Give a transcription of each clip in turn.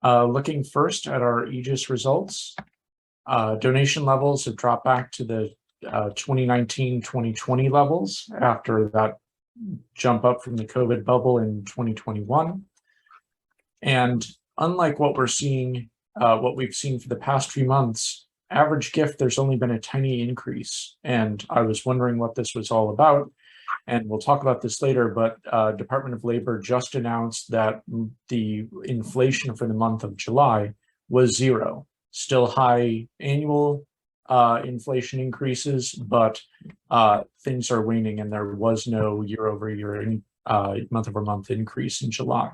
Looking first at our Aegis results, donation levels have dropped back to the 2019-2020 levels after that jump up from the COVID bubble in 2021. And unlike what we've seen for the past few months, average gift, there's only been a tiny increase. And I was wondering what this was all about. And we'll talk about this later, but Department of Labor just announced that the inflation for the month of July was 0. Still high annual inflation increases, but things are waning, and there was no year-over-year, month-over-month increase in July.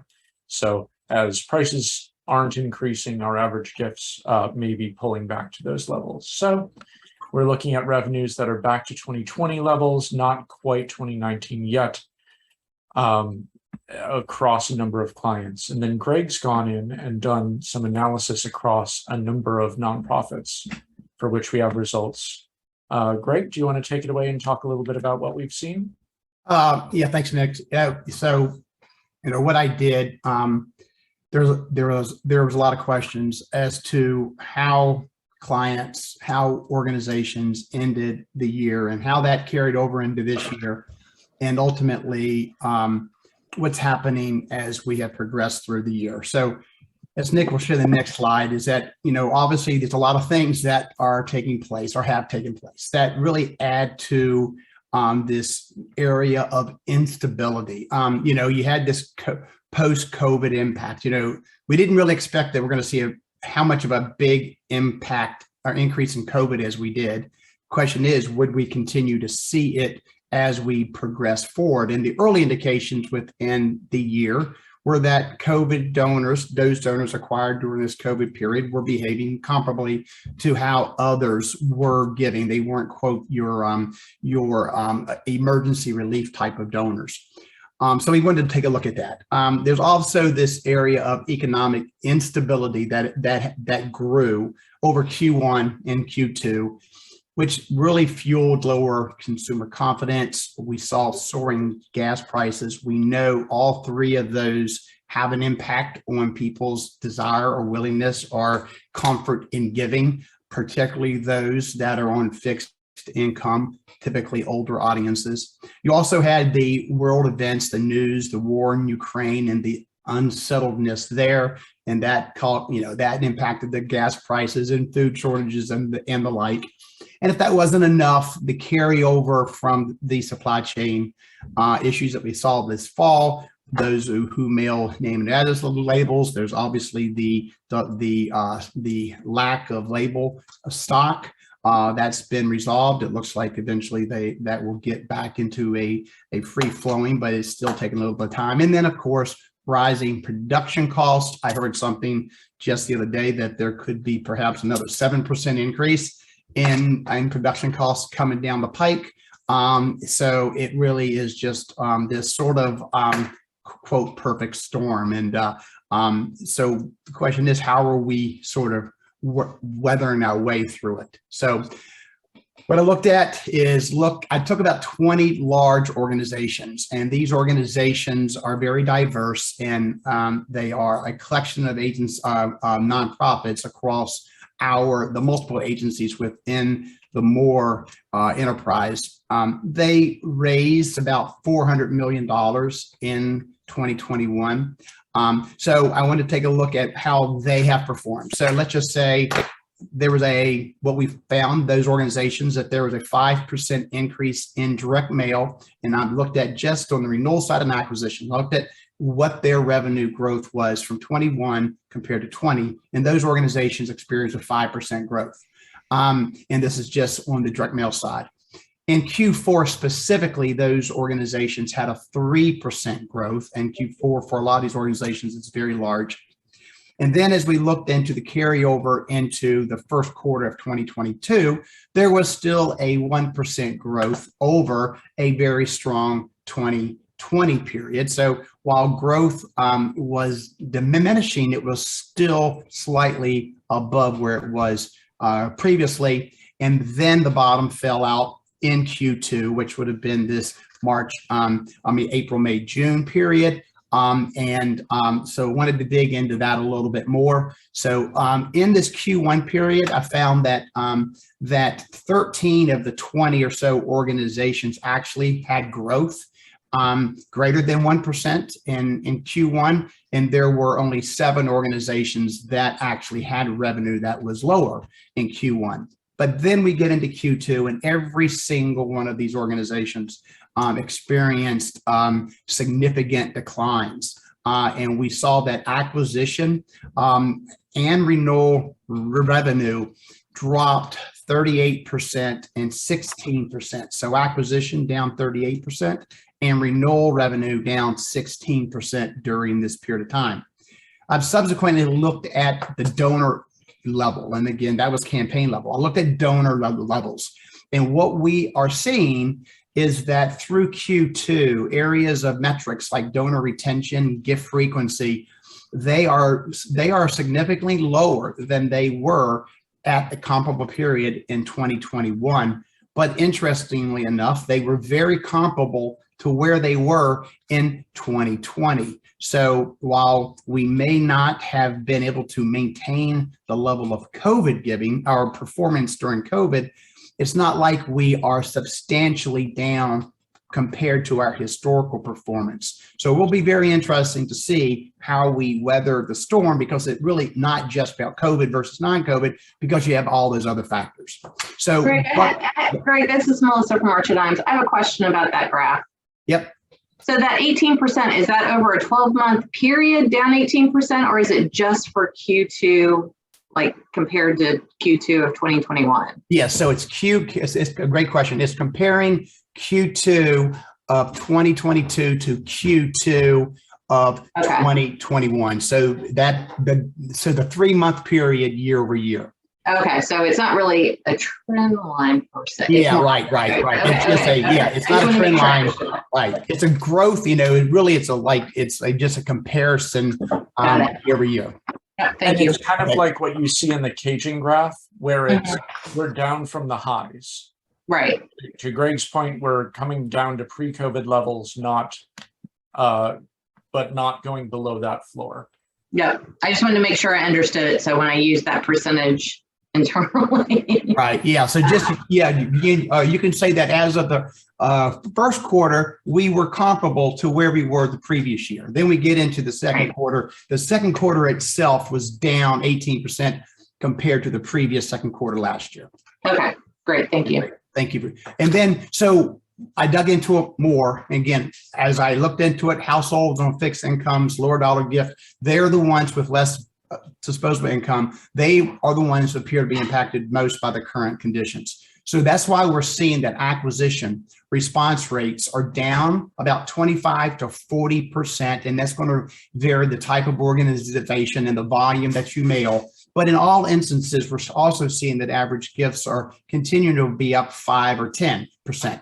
So as prices aren't increasing, our average gifts may be pulling back to those levels. So we're looking at revenues that are back to 2020 levels, not quite 2019 yet, across a number of clients. And then Greg's gone in and done some analysis across a number of nonprofits for which we have results. Greg, do you want to take it away and talk a little bit about what we've seen? Yeah, thanks, Nick. So, what I did, there was a lot of questions as to how clients, how organizations ended the year and how that carried over into this year, and ultimately what's happening as we have progressed through the year. So as Nick will show the next slide, is that, obviously there's a lot of things that are taking place or have taken place that really add to this area of instability. You had this post-COVID impact. We didn't really expect that we're going to see how much of a big impact or increase in COVID as we did. Question is, would we continue to see it as we progress forward? And the early indications within the year were that COVID donors, those donors acquired during this COVID period, were behaving comparably to how others were giving. They weren't, quote, your emergency relief type of donors. So we wanted to take a look at that. There's also this area of economic instability that grew over Q1 and Q2, which really fueled lower consumer confidence. We saw soaring gas prices. We know all three of those have an impact on people's desire or willingness or comfort in giving, particularly those that are on fixed income, typically older audiences. You also had the world events, the news, the war in Ukraine, and the unsettledness there, and that impacted the gas prices and food shortages and the like. And if that wasn't enough, the carryover from the supply chain issues that we saw this fall, those who mail name and address labels, there's obviously the lack of label stock. That's been resolved. It looks like eventually that will get back into a free flowing, but it's still taking a little bit of time. And then, of course, rising production costs. I heard something just the other day that there could be perhaps another 7% increase in production costs coming down the pike. So it really is just this sort of quote perfect storm. And so the question is, how are we sort of weathering our way through it? So what I looked at is, I took about 20 large organizations, and these organizations are very diverse, and they are a collection of agents, nonprofits across the multiple agencies within the Moore enterprise. They raised about $400 million in 2021. So I want to take a look at how they have performed. So let's just say there was what we found, those organizations, that there was a 5% increase in direct mail. And I looked at just on the renewal side and acquisition, looked at what their revenue growth was from 21 compared to 20. And those organizations experienced a 5% growth. And this is just on the direct mail side. In Q4 specifically, those organizations had a 3% growth, and Q4 for a lot of these organizations is very large. And then as we looked into the carryover into the first quarter of 2022, there was still a 1% growth over a very strong 2020 period. So while growth was diminishing, it was still slightly above where it was previously. And then the bottom fell out in Q2, which would have been this April, May, June period. So wanted to dig into that a little bit more. So in this Q1 period, I found that that 13 of the 20 or so organizations actually had growth greater than 1% in Q1, and there were only 7 organizations that actually had revenue that was lower in Q1. But then we get into Q2, and every single one of these organizations experienced significant declines. And we saw that acquisition and renewal revenue dropped 38% and 16%. So acquisition down 38% and renewal revenue down 16% during this period of time. I've subsequently looked at the donor level. And again, that was campaign level. I looked at donor levels. And what we are seeing is that through Q2, areas of metrics like donor retention, gift frequency, they are significantly lower than they were at the comparable period in 2021. But interestingly enough, they were very comparable to where they were in 2020. So while we may not have been able to maintain the level of COVID giving, our performance during COVID, it's not like we are substantially down compared to our historical performance. So it will be very interesting to see how we weather the storm, because it's really not just about COVID versus non-COVID, because you have all those other factors. So Greg, this is Melissa from Archer Dimes. I have a question about that graph. Yep. So that 18%, is that over a 12-month period down 18%, or is it just for Q2, like compared to Q2 of 2021? Yeah, so it's a great question. It's comparing Q2 of 2022 to Q2 of 2021. So the 3-month period year over year. Okay, so it's not really a trend line per se. Yeah, right. It's just it's not a trend line. Right. It's a growth, it's just a comparison year over year. Yeah, thank you. It's kind of like what you see in the caging graph, where we're down from the highs. Right. To Greg's point, we're coming down to pre-COVID levels, but not going below that floor. Yeah, I just wanted to make sure I understood it. So when I use that percentage internally. Right. Yeah. So you can say that as of the first quarter, we were comparable to where we were the previous year. Then we get into the second quarter. The second quarter itself was down 18% compared to the previous second quarter last year. Okay, great. Thank you. Thank you. And then, so I dug into it more. Again, as I looked into it, households on fixed incomes, lower dollar gift, they're the ones with less disposable income. They are the ones who appear to be impacted most by the current conditions. So that's why we're seeing that acquisition response rates are down about 25 to 40%. And that's going to vary the type of organization and the volume that you mail. But in all instances, we're also seeing that average gifts are continuing to be up 5 or 10%.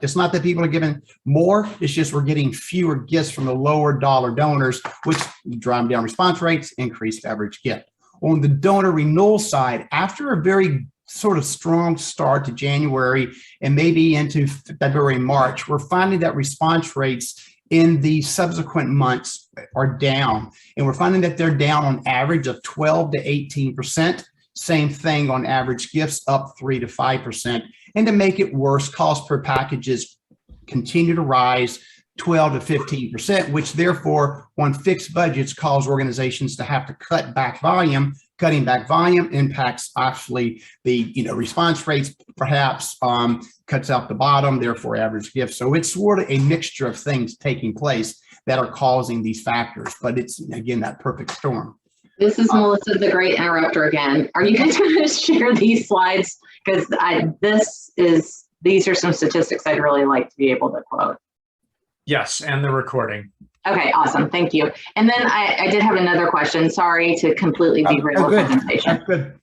It's not that people are giving more, it's just we're getting fewer gifts from the lower dollar donors, which drive down response rates, increased average gift. On the donor renewal side, after a very sort of strong start to January and maybe into February, March, we're finding that response rates in the subsequent months are down. And we're finding that they're down on average of 12 to 18%. Same thing on average gifts, up 3 to 5%. And to make it worse, cost per packages continue to rise 12 to 15%, which therefore on fixed budgets cause organizations to have to cut back volume. Cutting back volume impacts actually the response rates, perhaps cuts out the bottom, therefore average gift. So it's sort of a mixture of things taking place that are causing these factors. But it's, again, that perfect storm. This is Melissa, the great interrupter again. Are you guys going to share these slides? Because these are some statistics I'd really like to be able to quote. Yes, and the recording. Okay, awesome. Thank you. And then I did have another question. Sorry to completely derail the presentation. Good.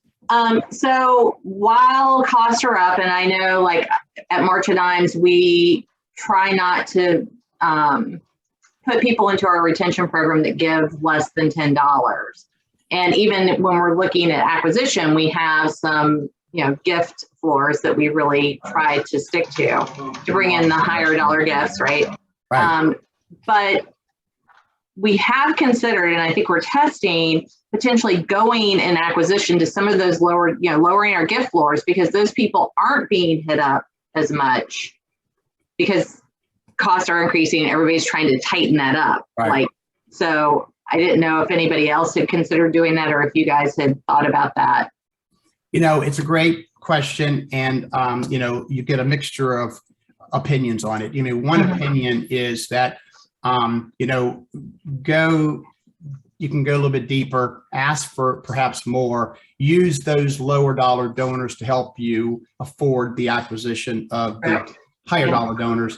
So while costs are up, and I know like at March of Dimes, we try not to put people into our retention program that give less than $10. And even when we're looking at acquisition, we have some gift floors that we really try to stick to bring in the higher dollar gifts, right? Right. But we have considered, and I think we're testing potentially going in acquisition to some of those lower, lowering our gift floors, because those people aren't being hit up as much because costs are increasing and everybody's trying to tighten that up. Right. So I didn't know if anybody else had considered doing that or if you guys had thought about that. It's a great question. And, you get a mixture of opinions on it. One opinion is that, you can go a little bit deeper, ask for perhaps more, use those lower dollar donors to help you afford the acquisition of the higher dollar donors,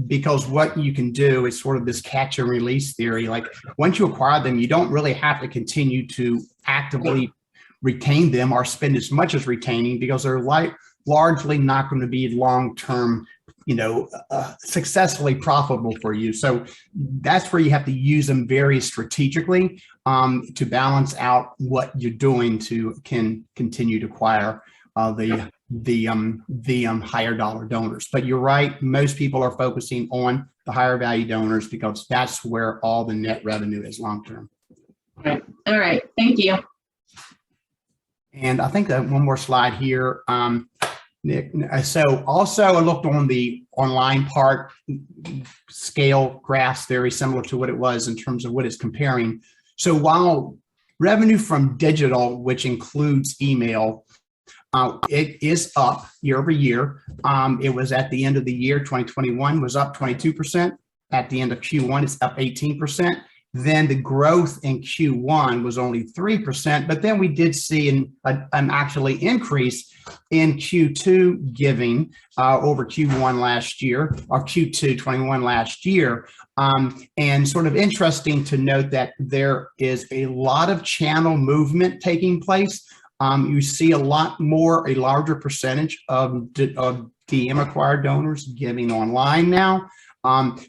because what you can do is sort of this catch and release theory. Like once you acquire them, you don't really have to continue to actively retain them or spend as much as retaining, because they're largely not going to be long-term, successfully profitable for you. So that's where you have to use them very strategically to balance out what you're doing to continue to acquire the higher dollar donors. But you're right, most people are focusing on the higher value donors because that's where all the net revenue is long-term. All right, thank you. And I think that one more slide here, Nick. So also I looked on the online part, scale graphs, very similar to what it was in terms of what it's comparing. So while revenue from digital, which includes email, it is up year over year. It was at the end of the year, 2021 was up 22%. At the end of Q1, it's up 18%. Then the growth in Q1 was only 3%, but then we did see an actually increase in Q2 giving over Q1 last year, or Q2 21 last year. And sort of interesting to note that there is a lot of channel movement taking place. You see a larger percentage of DM acquired donors giving online now.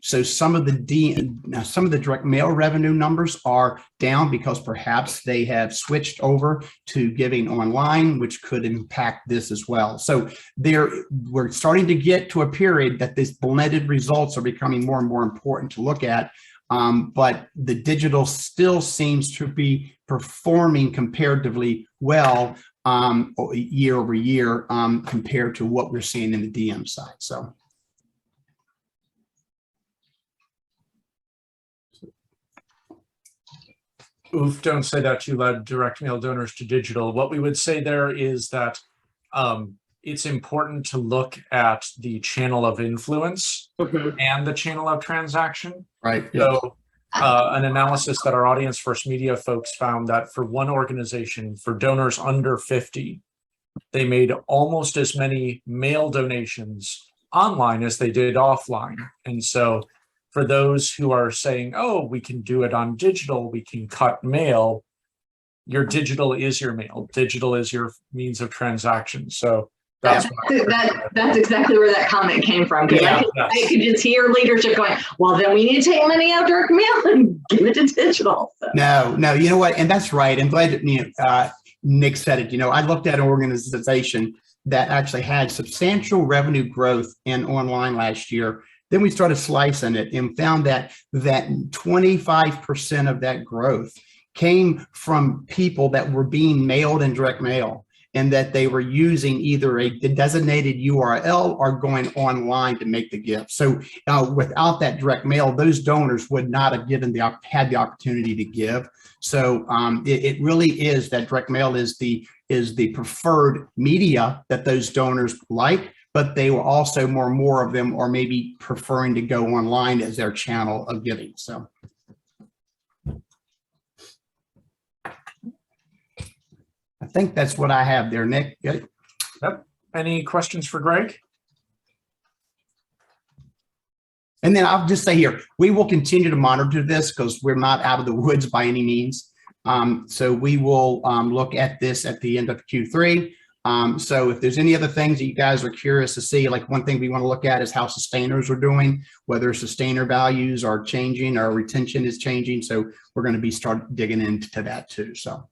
So some of the direct mail revenue numbers are down because perhaps they have switched over to giving online, which could impact this as well. So we're starting to get to a period that these blended results are becoming more and more important to look at. But the digital still seems to be performing comparatively well year over year compared to what we're seeing in the DM side. So. Oof, don't say that too loud, direct mail donors to digital. What we would say there is that it's important to look at the channel of influence and the channel of transaction. Right. So an analysis that our Audience First Media folks found that for one organization, for donors under 50, they made almost as many mail donations online as they did offline. And so for those who are saying, oh, we can do it on digital, we can cut mail, your digital is your mail. Digital is your means of transaction. So that's exactly where that comment came from. Because I could just hear leadership going, well, then we need to take money out of direct mail and give it to digital. So. No, you know what? And that's right. I'm glad that Nick said it. I looked at an organization that actually had substantial revenue growth in online last year. Then we started slicing it and found that 25% of that growth came from people that were being mailed in direct mail, and that they were using either a designated URL or going online to make the gift. So without that direct mail, those donors would not have had the opportunity to give. So it really is that direct mail is the preferred media that those donors like, but they were also more of them are maybe preferring to go online as their channel of giving. So. I think that's what I have there, Nick. Good. Yep. Any questions for Greg? And then I'll just say here, we will continue to monitor this because we're not out of the woods by any means. So we will look at this at the end of Q3. So if there's any other things that you guys are curious to see, like one thing we want to look at is how sustainers are doing, whether sustainer values are changing or retention is changing. So we're going to start digging into that too. So.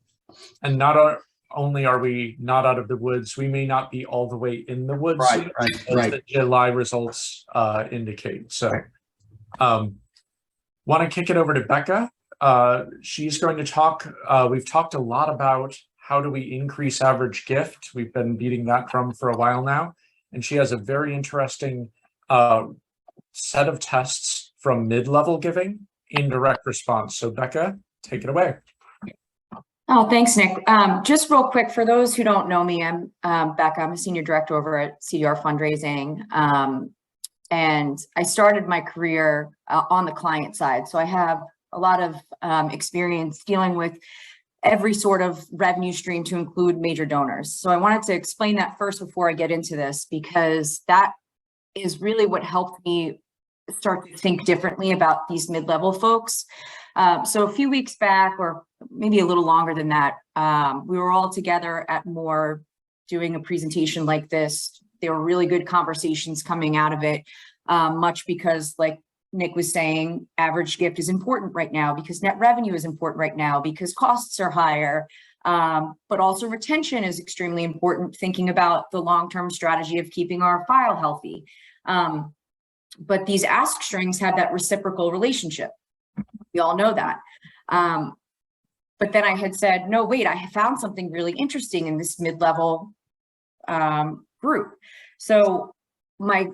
And not only are we not out of the woods, we may not be all the way in the woods, right. The July results indicate. So Want to kick it over to Becca. She's going to talk, we've talked a lot about how do we increase average gift. We've been beating that drum for a while now. And she has a very interesting set of tests from mid-level giving in direct response. So Becca, take it away. Oh, thanks, Nick. Just real quick, for those who don't know me, I'm Becca. I'm a senior director over at CDR Fundraising. And I started my career on the client side. So I have a lot of experience dealing with every sort of revenue stream to include major donors. So I wanted to explain that first before I get into this, because that is really what helped me start to think differently about these mid-level folks. So a few weeks back, or maybe a little longer than that, we were all together at Moore doing a presentation like this. There were really good conversations coming out of it, much because, like Nick was saying, average gift is important right now because net revenue is important right now because costs are higher, but also retention is extremely important, thinking about the long-term strategy of keeping our file healthy. But these ask strings have that reciprocal relationship. We all know that. But then I had said, no, wait, I have found something really interesting in this mid-level group. So my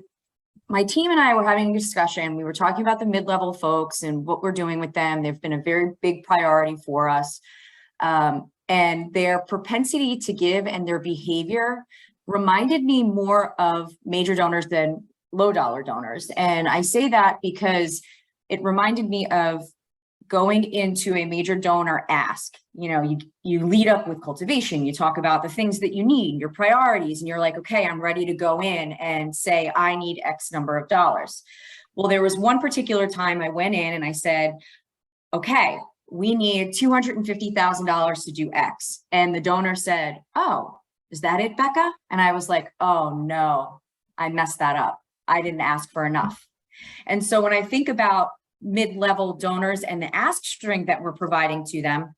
team and I were having a discussion. We were talking about the mid-level folks and what we're doing with them. They've been a very big priority for us. And their propensity to give and their behavior reminded me more of major donors than low dollar donors. And I say that because it reminded me of going into a major donor ask. You know, you lead up with cultivation, you talk about the things that you need, your priorities, and you're like, okay, I'm ready to go in and say, I need X number of dollars. Well, there was one particular time I went in and I said, okay, we need $250,000 to do X. And the donor said, oh, is that it, Becca? And I was like, oh no, I messed that up. I didn't ask for enough. And so when I think about mid-level donors and the ask string that we're providing to them,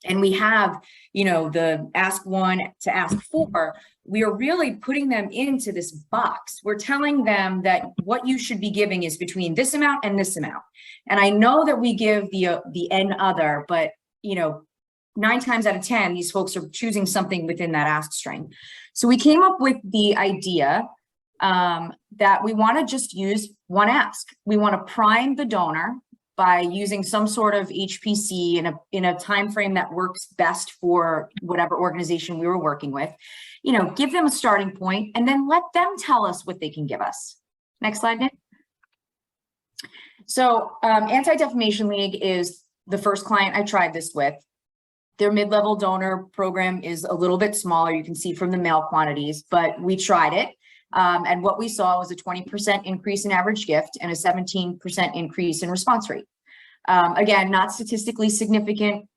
and we have, you know, the ask 1 to ask 4, we are really putting them into this box. We're telling them that what you should be giving is between this amount and this amount. And I know that we give the N other, but, you know, 9 times out of 10, these folks are choosing something within that ask string. So we came up with the idea that we want to just use one ask. We want to prime the donor by using some sort of HPC in a time frame that works best for whatever organization we were working with. You know, give them a starting point and then let them tell us what they can give us. Next slide, Nick. So Anti-Defamation League is the first client I tried this with. Their mid-level donor program is a little bit smaller. You can see from the mail quantities, but we tried it. And what we saw was a 20% increase in average gift and a 17% increase in response rate. Again, not statistically significant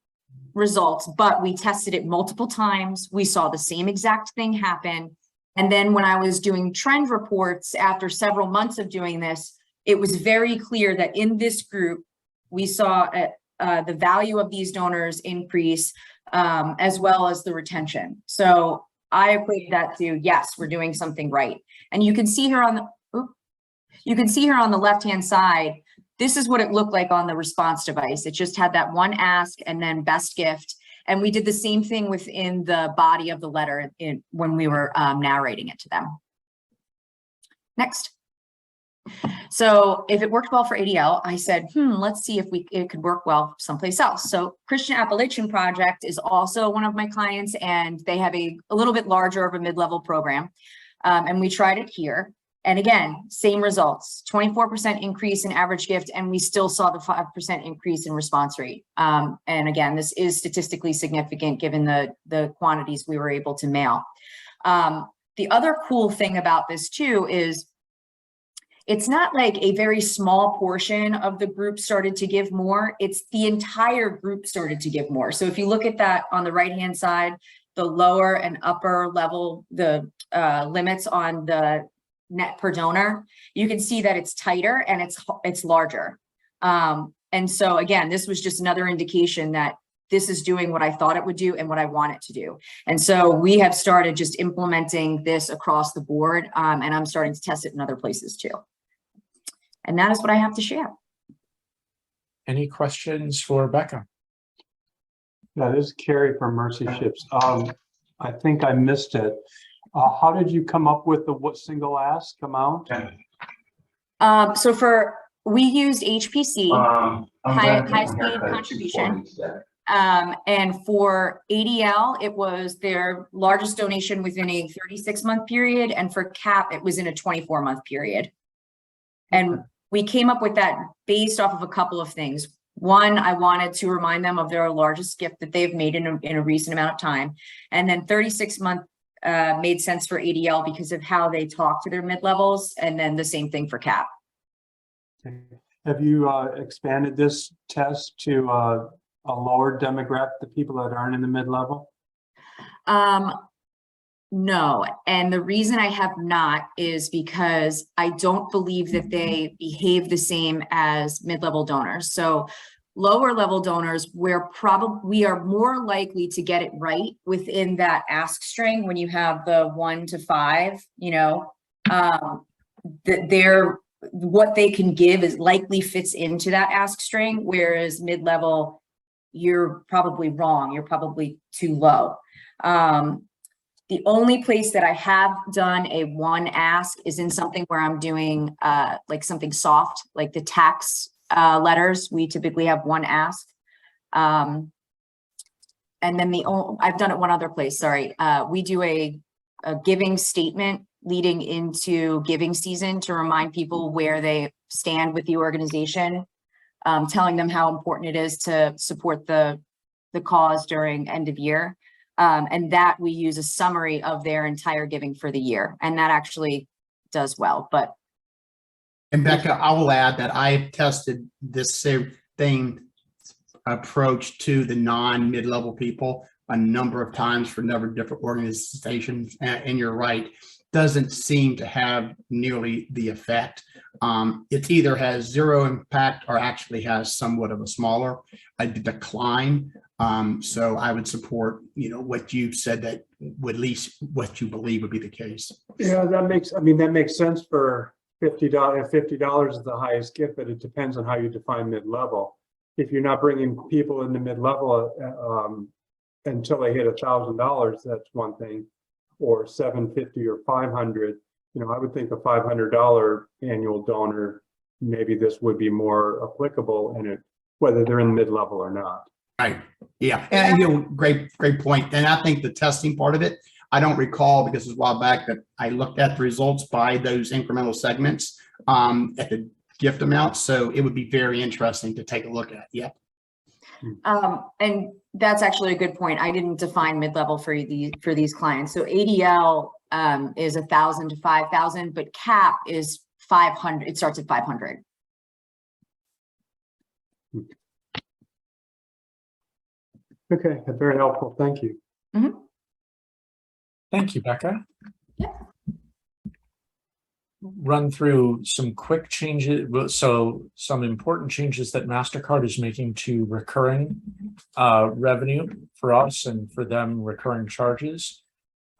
results, but we tested it multiple times. We saw the same exact thing happen. And then when I was doing trend reports after several months of doing this, it was very clear that in this group, we saw the value of these donors increase, as well as the retention. So I equated that to, yes, we're doing something right. And you can see here on the left-hand side, this is what it looked like on the response device. It just had that one ask and then best gift. And we did the same thing within the body of the letter when we were narrating it to them. Next. So if it worked well for ADL, I said, let's see if it could work well someplace else. So Christian Appalachian Project is also one of my clients, and they have a little bit larger of a mid-level program. And we tried it here. And again, same results, 24% increase in average gift, and we still saw the 5% increase in response rate. And again, this is statistically significant given the quantities we were able to mail. The other cool thing about this too is it's not like a very small portion of the group started to give more, it's the entire group started to give more. So if you look at that on the right-hand side, the lower and upper level, the limits on the net per donor, you can see that it's tighter and it's larger. And so again, this was just another indication that this is doing what I thought it would do and what I want it to do. And so we have started just implementing this across the board, and I'm starting to test it in other places too. And that is what I have to share. Any questions for Becca? Yeah, this is Carrie from Mercy Ships. I think I missed it. How did you come up with the what single ask amount? We used HPC, high speed contribution. And for ADL, it was their largest donation within a 36-month period. And for CAP, it was in a 24-month period. And we came up with that based off of a couple of things. One, I wanted to remind them of their largest gift that they've made in a recent amount of time. And then 36-month made sense for ADL because of how they talk to their mid-levels. And then the same thing for CAP. Okay. Have you expanded this test to a lower demographic, the people that aren't in the mid-level? No, and the reason I have not is because I don't believe that they behave the same as mid-level donors. So lower level donors, we are more likely to get it right within that ask string when you have the 1 to 5, you know, what they can give is likely fits into that ask string, whereas mid-level, you're probably wrong. You're probably too low. The only place that I have done a one ask is in something where I'm doing like something soft, like the tax letters. We typically have one ask. And then I've done it one other place, sorry. We do a giving statement leading into giving season to remind people where they stand with the organization, telling them how important it is to support the cause during end of year. And that we use a summary of their entire giving for the year. And that actually does well, but. And Becca, I will add that I tested this same approach to the non-mid-level people a number of times for a number of different organizations. And you're right, doesn't seem to have nearly the effect. It either has zero impact or actually has somewhat of a smaller decline. So I would support, you know, what you said, that would at least what you believe would be the case. Yeah, that makes sense for $50. If $50 is the highest gift, but it depends on how you define mid-level. If you're not bringing people into mid-level until they hit $1,000, that's one thing, or $750 or $500. You know, I would think a $500 annual donor, maybe this would be more applicable in it, whether they're in mid-level or not. Right. Yeah. And you know, great point. And I think the testing part of it, I don't recall because it was a while back that I looked at the results by those incremental segments at the gift amount. So it would be very interesting to take a look at. Yeah. And that's actually a good point. I didn't define mid-level for these clients. So ADL is 1,000 to 5,000, but CAP is 500. It starts at 500. Okay, very helpful. Thank you. Mm-hmm. Thank you, Becca. Yeah. Run through some quick changes. So some important changes that MasterCard is making to recurring revenue for us and for them recurring charges.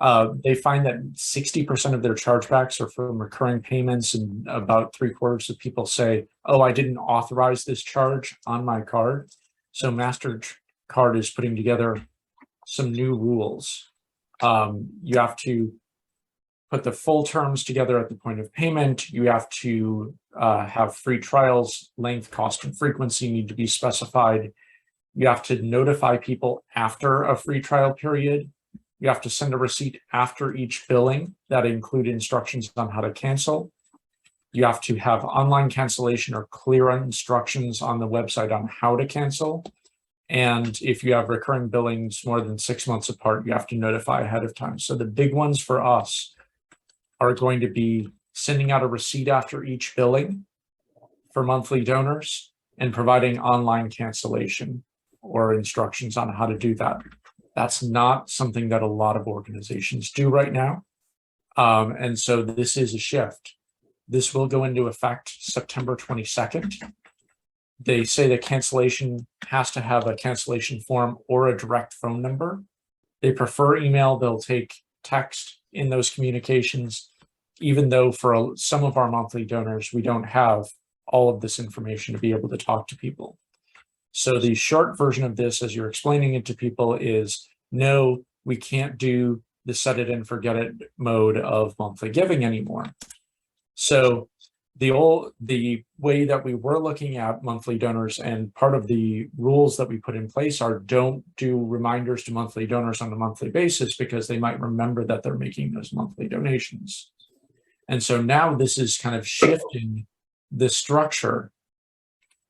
They find that 60% of their chargebacks are from recurring payments, and about 3/4 of people say, oh, I didn't authorize this charge on my card. So MasterCard is putting together some new rules. You have to put the full terms together at the point of payment. You have to have free trials, length, cost, and frequency need to be specified. You have to notify people after a free trial period. You have to send a receipt after each billing that include instructions on how to cancel. You have to have online cancellation or clear instructions on the website on how to cancel. And if you have recurring billings more than 6 months apart, you have to notify ahead of time. So the big ones for us are going to be sending out a receipt after each billing for monthly donors and providing online cancellation or instructions on how to do that. That's not something that a lot of organizations do right now. And so this is a shift. This will go into effect September 22nd. They say the cancellation has to have a cancellation form or a direct phone number. They prefer email. They'll take text in those communications, even though for some of our monthly donors, we don't have all of this information to be able to talk to people. So the short version of this, as you're explaining it to people, is no, we can't do the set it and forget it mode of monthly giving anymore. So the way that we were looking at monthly donors, and part of the rules that we put in place are don't do reminders to monthly donors on a monthly basis, because they might remember that they're making those monthly donations. And so now this is kind of shifting the structure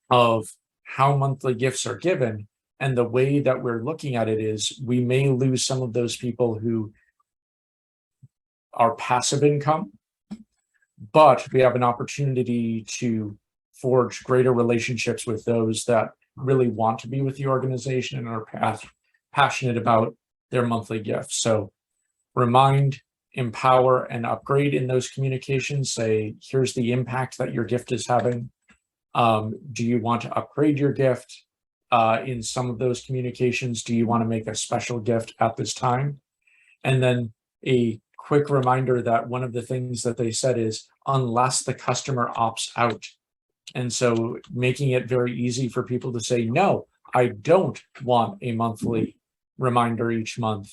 of how monthly gifts are given. And the way that we're looking at it is we may lose some of those people who are passive income, but we have an opportunity to forge greater relationships with those that really want to be with the organization and are passionate about their monthly gifts. So remind, empower, and upgrade in those communications. Say, here's the impact that your gift is having. Do you want to upgrade your gift? In some of those communications, do you want to make a special gift at this time? And then a quick reminder that one of the things that they said is unless the customer opts out. And so making it very easy for people to say, no, I don't want a monthly reminder each month.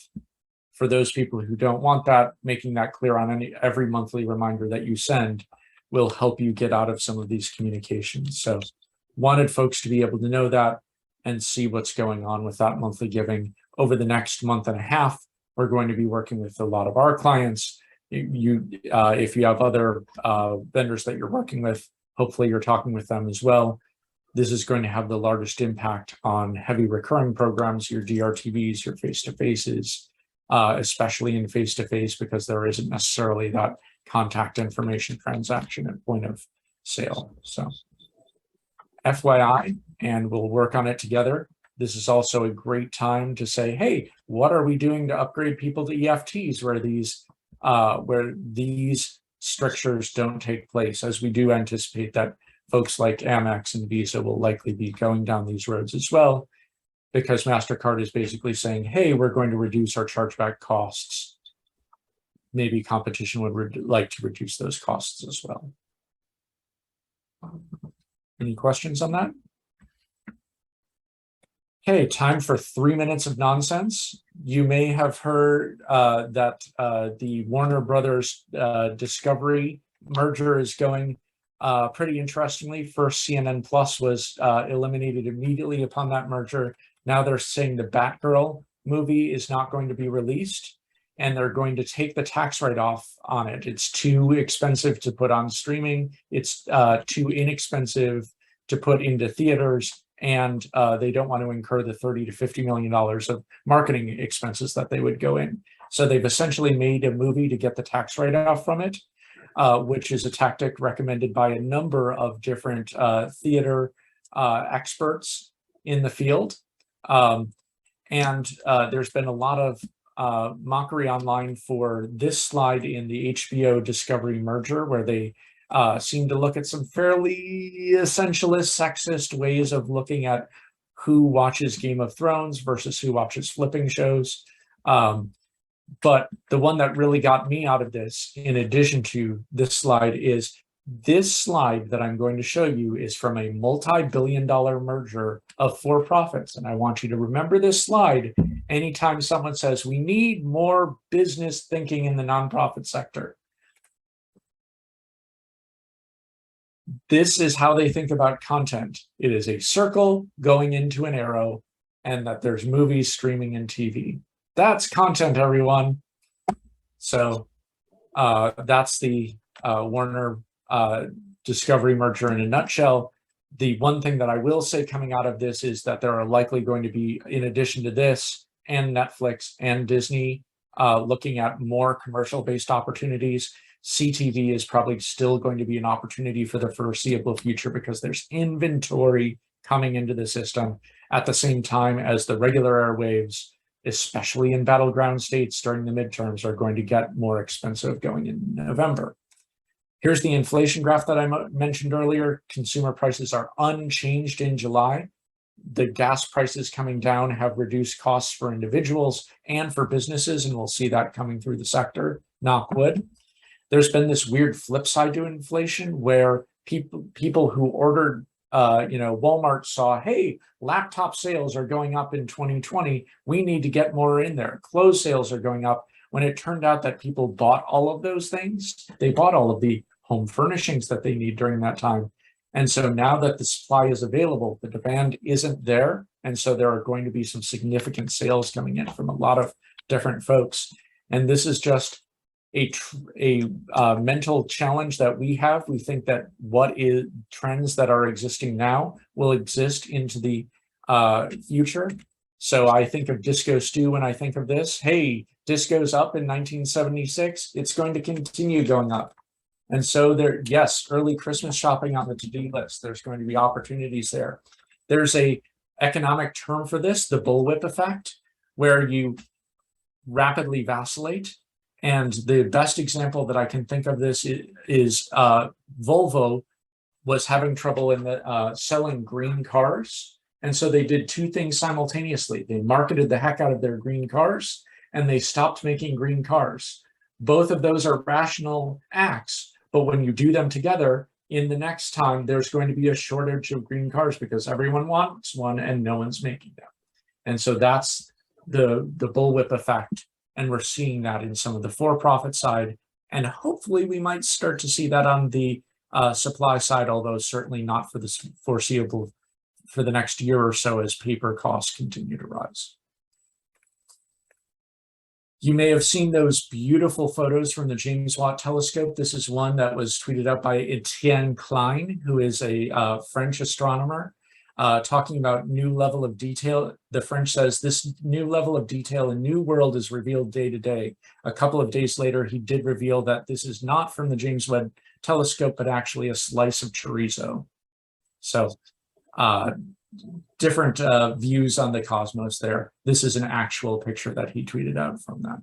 For those people who don't want that, making that clear on every monthly reminder that you send will help you get out of some of these communications. So wanted folks to be able to know that and see what's going on with that monthly giving. Over the next month and a half, we're going to be working with a lot of our clients. If you have other vendors that you're working with, hopefully you're talking with them as well. This is going to have the largest impact on heavy recurring programs, your DRTVs, your face-to-faces, especially in face-to-face, because there isn't necessarily that contact information transaction at point of sale. So FYI, and we'll work on it together. This is also a great time to say, hey, what are we doing to upgrade people to EFTs where these strictures don't take place, as we do anticipate that folks like Amex and Visa will likely be going down these roads as well, because MasterCard is basically saying, hey, we're going to reduce our chargeback costs. Maybe competition would like to reduce those costs as well. Any questions on that? Okay, time for 3 minutes of nonsense. You may have heard that the Warner Brothers Discovery merger is going pretty interestingly. First, CNN Plus was eliminated immediately upon that merger. Now they're saying the Batgirl movie is not going to be released, and they're going to take the tax write-off on it. It's too expensive to put on streaming. It's too inexpensive to put into theaters. And they don't want to incur the $30 to $50 million of marketing expenses that they would go in. So they've essentially made a movie to get the tax write-off from it, which is a tactic recommended by a number of different theater experts in the field. And there's been a lot of mockery online for this slide in the HBO Discovery merger, where they seem to look at some fairly essentialist, sexist ways of looking at who watches Game of Thrones versus who watches flipping shows. But the one that really got me out of this, in addition to this slide, is this slide that I'm going to show you is from a multi-billion-dollar merger of for-profits. And I want you to remember this slide anytime someone says, we need more business thinking in the nonprofit sector. This is how they think about content. It is a circle going into an arrow, and that there's movies, streaming, and TV. That's content, everyone. So that's the Warner Discovery merger in a nutshell. The one thing that I will say coming out of this is that there are likely going to be, in addition to this, and Netflix and Disney, looking at more commercial-based opportunities. CTV is probably still going to be an opportunity for the foreseeable future, because there's inventory coming into the system at the same time as the regular airwaves, especially in battleground states during the midterms, are going to get more expensive going in November. Here's the inflation graph that I mentioned earlier. Consumer prices are unchanged in July. The gas prices coming down have reduced costs for individuals and for businesses, and we'll see that coming through the sector, knock wood. There's been this weird flip side to inflation where people who ordered Walmart saw, hey, laptop sales are going up in 2020. We need to get more in there. Clothes sales are going up. When it turned out that people bought all of those things, they bought all of the home furnishings that they need during that time. And so now that the supply is available, the demand isn't there. And so there are going to be some significant sales coming in from a lot of different folks. And this is just a mental challenge that we have. We think that what is trends that are existing now will exist into the future. So I think of Disco Stew when I think of this. Hey, disco's up in 1976. It's going to continue going up. And so there, yes, early Christmas shopping on the to-do list. There's going to be opportunities there. There's a economic term for this, the bullwhip effect, where you rapidly vacillate. And the best example that I can think of this is Volvo was having trouble in the selling green cars. And so they did two things simultaneously. They marketed the heck out of their green cars and they stopped making green cars. Both of those are rational acts, but when you do them together, in the next time, there's going to be a shortage of green cars because everyone wants one and no one's making them. And so that's the bullwhip effect. And we're seeing that in some of the for-profit side. And hopefully we might start to see that on the supply side, although certainly not for the foreseeable, for the next year or so as paper costs continue to rise. You may have seen those beautiful photos from the James Watt Telescope. This is one that was tweeted out by Etienne Klein, who is a French astronomer, talking about new level of detail. The French says, this new level of detail, a new world is revealed day to day. A couple of days later, he did reveal that this is not from the James Webb Telescope, but actually a slice of chorizo. So different views on the cosmos there. This is an actual picture that he tweeted out from that.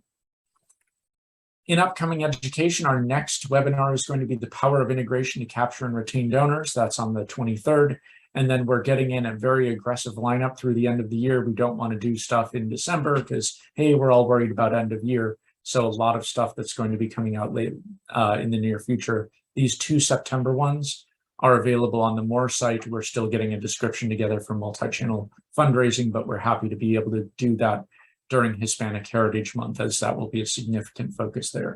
In upcoming education, our next webinar is going to be the power of integration to capture and retain donors. That's on the 23rd. And then we're getting in a very aggressive lineup through the end of the year. We don't want to do stuff in December because, hey, we're all worried about end of year. So a lot of stuff that's going to be coming out late in the near future. These 2 September ones are available on the More site. We're still getting a description together for multi-channel fundraising, but we're happy to be able to do that during Hispanic Heritage Month, as that will be a significant focus there.